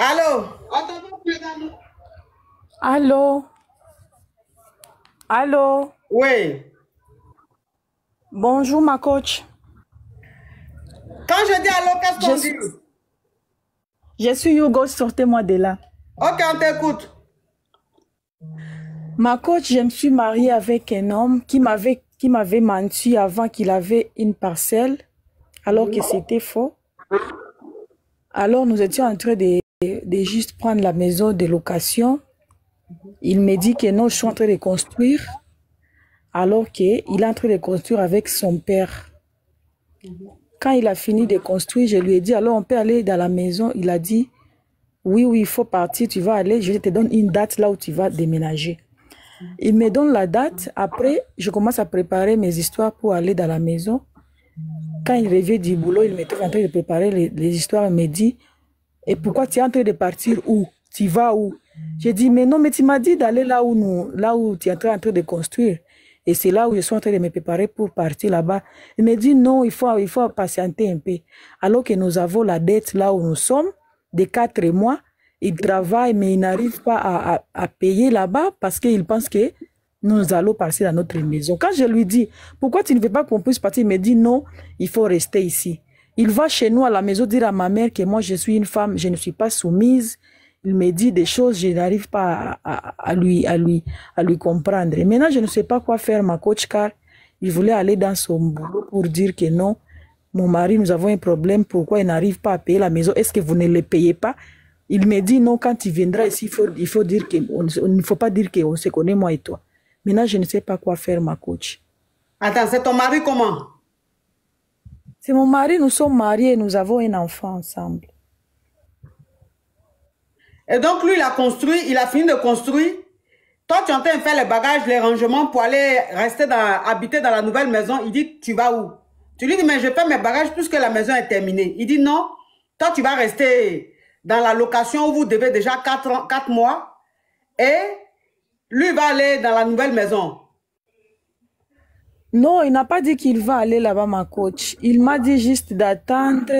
Allô? Allô? Allô? Oui. Bonjour, ma coach. Quand je dis allô, qu'est-ce Je qu'on suis, dit? je suis Hugo, sortez-moi de là. Ok, on t'écoute. Ma coach, je me suis mariée avec un homme qui m'avait menti avant qu'il avait une parcelle, alors que c'était faux. Alors, nous étions en train de juste prendre la maison de location. Il me dit que non, je suis en train de construire, alors qu'il est en train de construire avec son père. Quand il a fini de construire, je lui ai dit, alors on peut aller dans la maison. Il a dit, oui, oui, il faut partir, tu vas aller, je te donne une date là où tu vas déménager. Il me donne la date, après, je commence à préparer mes histoires pour aller dans la maison. Quand il revient du boulot, il me trouve en train de préparer les histoires, il me dit, et pourquoi tu es en train de partir où? Tu vas où? J'ai dit, mais non, mais tu m'as dit d'aller là où tu es en train de construire. Et c'est là où je suis en train de me préparer pour partir là-bas. Il me dit, non, il faut patienter un peu. Alors que nous avons la dette là où nous sommes, de 4 mois, il travaille, mais il n'arrive pas à payer là-bas parce qu'il pense que nous allons passer dans notre maison. Quand je lui dis, pourquoi tu ne veux pas qu'on puisse partir? Il me dit, non, il faut rester ici. Il va chez nous à la maison dire à ma mère que moi, je suis une femme, je ne suis pas soumise. Il me dit des choses, je n'arrive pas à lui comprendre. Et maintenant, je ne sais pas quoi faire, ma coach, car il voulait aller dans son boulot pour dire que non, mon mari, nous avons un problème, pourquoi il n'arrive pas à payer la maison? Est-ce que vous ne le payez pas? Il me dit non, quand il viendra ici, il faut dire que, il ne faut pas dire qu'on se connaît, moi et toi. Maintenant, je ne sais pas quoi faire, ma coach. Attends, c'est ton mari comment? C'est mon mari, nous sommes mariés et nous avons un enfant ensemble. Et donc, lui, il a construit, il a fini de construire. Toi, tu es en train de faire les bagages, les rangements pour aller habiter dans la nouvelle maison. Il dit, tu vas où? Tu lui dis, mais je fais mes bagages puisque la maison est terminée. Il dit, non, toi, tu vas rester dans la location où vous devez déjà 4 mois. Et lui va aller dans la nouvelle maison. Non, il n'a pas dit qu'il va aller là-bas, ma coach. Il m'a dit juste d'attendre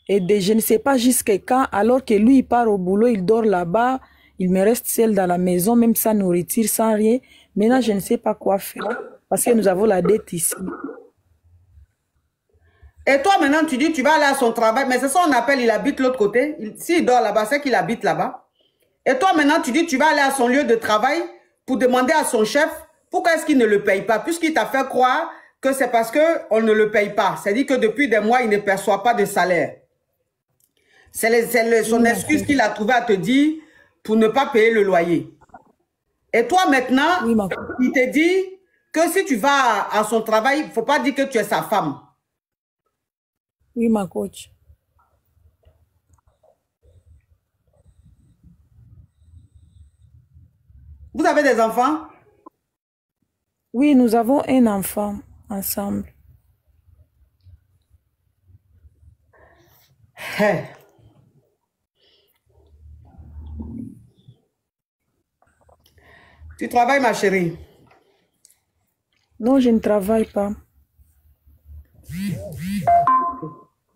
et de je ne sais pas jusqu'à quand, alors que lui, il part au boulot, il dort là-bas, il me reste seul dans la maison, même sans nourriture, sans rien. Maintenant, je ne sais pas quoi faire, parce que nous avons la dette ici. Et toi, maintenant, tu dis, tu vas aller à son travail. Mais c'est ça qu'on appelle, il habite l'autre côté. S'il dort là-bas, c'est qu'il habite là-bas. Et toi, maintenant, tu dis, tu vas aller à son lieu de travail pour demander à son chef pourquoi est-ce qu'il ne le paye pas, puisqu'il t'a fait croire que c'est parce qu'on ne le paye pas. C'est-à-dire que depuis des mois, il ne perçoit pas de salaire. C'est son excuse qu'il a trouvé à te dire pour ne pas payer le loyer. Et toi, maintenant, Oui, ma coach. il te dit que si tu vas à son travail, il ne faut pas dire que tu es sa femme. Oui, ma coach. Vous avez des enfants? Oui, nous avons un enfant ensemble. Hey. Tu travailles, ma chérie? Non, je ne travaille pas.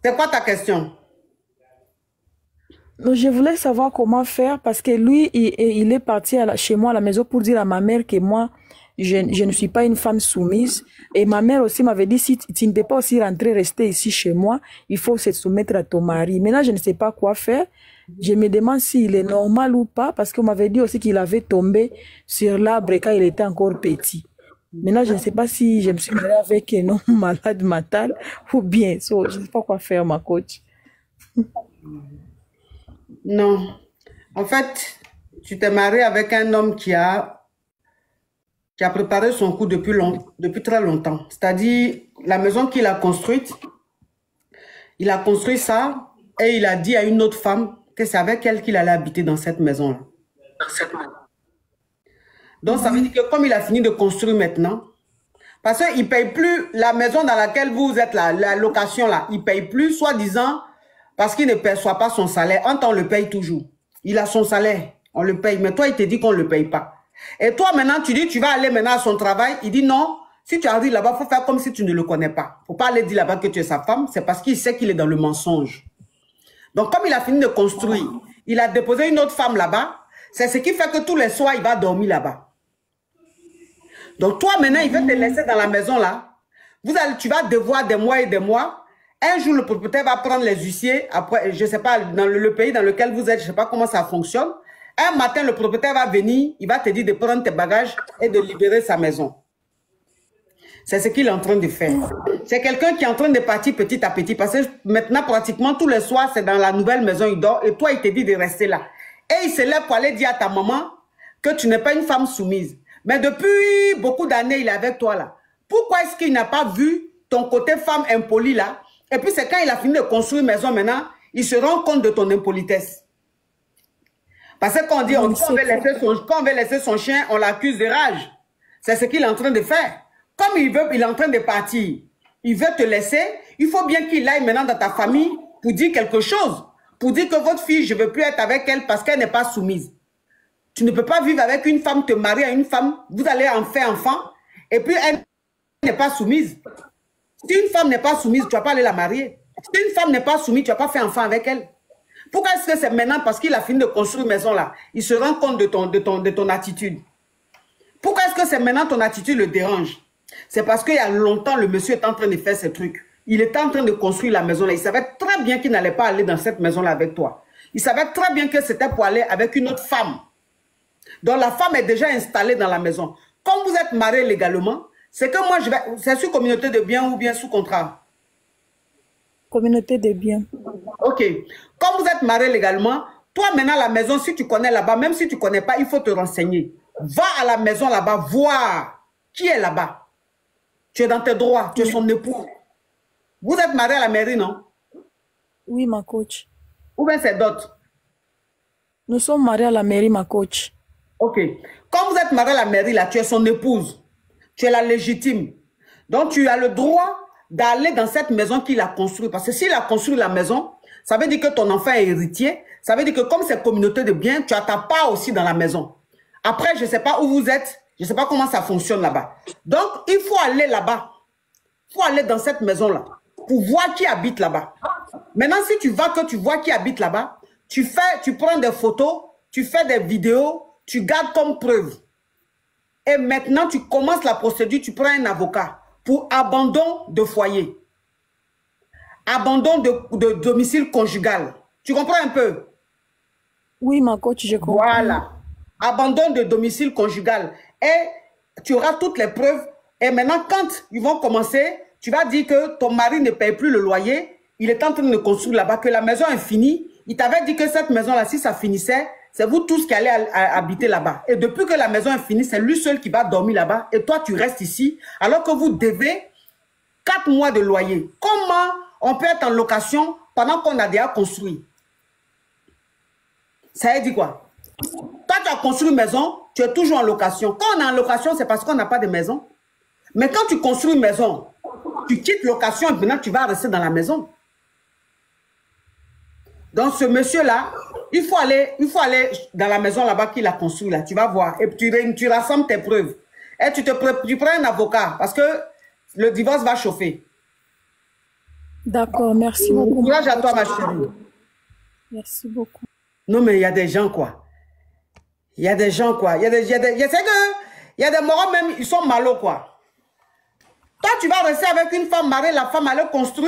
C'est quoi ta question? Non, je voulais savoir comment faire parce que lui, il est parti chez moi à la maison pour dire à ma mère que moi, je ne suis pas une femme soumise. Et ma mère aussi m'avait dit, si tu ne peux pas aussi rester ici chez moi, il faut se soumettre à ton mari. Maintenant, je ne sais pas quoi faire. Je me demande s'il est normal ou pas parce qu'on m'avait dit aussi qu'il avait tombé sur l'arbre quand il était encore petit. Maintenant, je ne sais pas si je me suis mariée avec un homme malade mental ou bien. Je ne sais pas quoi faire, ma coach. Non. En fait, tu t'es marié avec un homme qui a préparé son coup depuis très longtemps. C'est-à-dire, la maison qu'il a construite, il a construit ça et il a dit à une autre femme que c'est avec elle qu'il allait habiter dans cette maison-là. Donc, ça veut dire que comme il a fini de construire maintenant, parce qu'il ne paye plus la maison dans laquelle vous êtes, la location là, il ne paye plus, soi-disant, parce qu'il ne perçoit pas son salaire. En temps, on le paye toujours. Il a son salaire, on le paye. Mais toi, il te dit qu'on ne le paye pas. Et toi, maintenant, tu dis, tu vas aller maintenant à son travail. Il dit non, si tu arrives là-bas, il faut faire comme si tu ne le connais pas. Il ne faut pas aller dire là-bas que tu es sa femme. C'est parce qu'il sait qu'il est dans le mensonge. Donc, comme il a fini de construire, il a déposé une autre femme là-bas. C'est ce qui fait que tous les soirs, il va dormir là-bas. Donc toi, maintenant, il veut te laisser dans la maison là. Tu vas devoir des mois et des mois. Un jour, le propriétaire va prendre les huissiers. Après, je ne sais pas, dans le pays dans lequel vous êtes, je ne sais pas comment ça fonctionne. Un matin, le propriétaire va venir, il va te dire de prendre tes bagages et de libérer sa maison. C'est ce qu'il est en train de faire. C'est quelqu'un qui est en train de partir petit à petit. Parce que maintenant, pratiquement, tous les soirs, c'est dans la nouvelle maison, il dort. Et toi, il te dit de rester là. Et il se lève pour aller dire à ta maman que tu n'es pas une femme soumise. Mais depuis beaucoup d'années, il est avec toi là. Pourquoi est-ce qu'il n'a pas vu ton côté femme impolie là? Et puis c'est quand il a fini de construire une maison maintenant, il se rend compte de ton impolitesse. Parce que quand on dit qu'on veut laisser son chien, on l'accuse de rage. C'est ce qu'il est en train de faire. Comme il est en train de partir, il veut te laisser, il faut bien qu'il aille maintenant dans ta famille pour dire quelque chose. Pour dire que votre fille, je ne veux plus être avec elle parce qu'elle n'est pas soumise. Tu ne peux pas vivre avec une femme, te marier à une femme, vous allez en faire enfant, et puis elle n'est pas soumise. Si une femme n'est pas soumise, tu ne vas pas aller la marier. Si une femme n'est pas soumise, tu ne vas pas faire enfant avec elle. Pourquoi est-ce que c'est maintenant parce qu'il a fini de construire une maison là, il se rend compte de ton attitude? Pourquoi est-ce que c'est maintenant ton attitude le dérange? C'est parce qu'il y a longtemps, le monsieur est en train de faire ces trucs. Il était en train de construire la maison là. Il savait très bien qu'il n'allait pas aller dans cette maison là avec toi. Il savait très bien que c'était pour aller avec une autre femme. Donc la femme est déjà installée dans la maison. Comme vous êtes mariés légalement, c'est que moi, c'est sous communauté de biens ou bien sous contrat? Communauté de biens. Ok. Comme vous êtes mariés légalement, toi maintenant la maison, si tu connais là-bas, même si tu ne connais pas, il faut te renseigner. Va à la maison là-bas, voir qui est là-bas. Tu es dans tes droits, tu es son époux. Vous êtes mariés à la mairie, non? Oui, ma coach. Ou bien c'est d'autres? Nous sommes mariés à la mairie, ma coach. Ok. Quand vous êtes marié à la mairie, là, tu es son épouse. Tu es la légitime. Donc, tu as le droit d'aller dans cette maison qu'il a construite. Parce que s'il a construit la maison, ça veut dire que ton enfant est héritier. Ça veut dire que comme c'est communauté de biens, tu as ta part aussi dans la maison. Après, je ne sais pas où vous êtes. Je ne sais pas comment ça fonctionne là-bas. Donc, il faut aller là-bas. Il faut aller dans cette maison-là pour voir qui habite là-bas. Maintenant, si tu vas que tu vois qui habite là-bas, tu prends des photos, tu fais des vidéos, tu gardes comme preuve. Et maintenant, tu commences la procédure, tu prends un avocat pour abandon de foyer. Abandon de domicile conjugal. Tu comprends un peu? Oui, ma coach, je comprends. Voilà. Abandon de domicile conjugal. Et tu auras toutes les preuves. Et maintenant, quand ils vont commencer, tu vas dire que ton mari ne paye plus le loyer. Il est en train de construire là-bas, que la maison est finie. Il t'avait dit que cette maison-là, si ça finissait, c'est vous tous qui allez habiter là-bas. Et depuis que la maison est finie, c'est lui seul qui va dormir là-bas. Et toi, tu restes ici, alors que vous devez 4 mois de loyer. Comment on peut être en location pendant qu'on a déjà construit? Ça veut dire quoi? Toi, tu as construit une maison, tu es toujours en location. Quand on est en location, c'est parce qu'on n'a pas de maison. Mais quand tu construis une maison, tu quittes location et maintenant tu vas rester dans la maison. Donc, ce monsieur-là, il faut aller dans la maison là-bas qu'il a construit là. Tu vas voir. Et tu rassembles tes preuves. Et tu prends un avocat parce que le divorce va chauffer. D'accord, merci beaucoup. Courage à toi, ma chérie. Merci beaucoup. Non, mais il y a des gens, quoi. Il y a des gens, quoi. Il y a des morons même, ils sont malos, quoi. Toi, tu vas rester avec une femme mariée, la femme allait construire.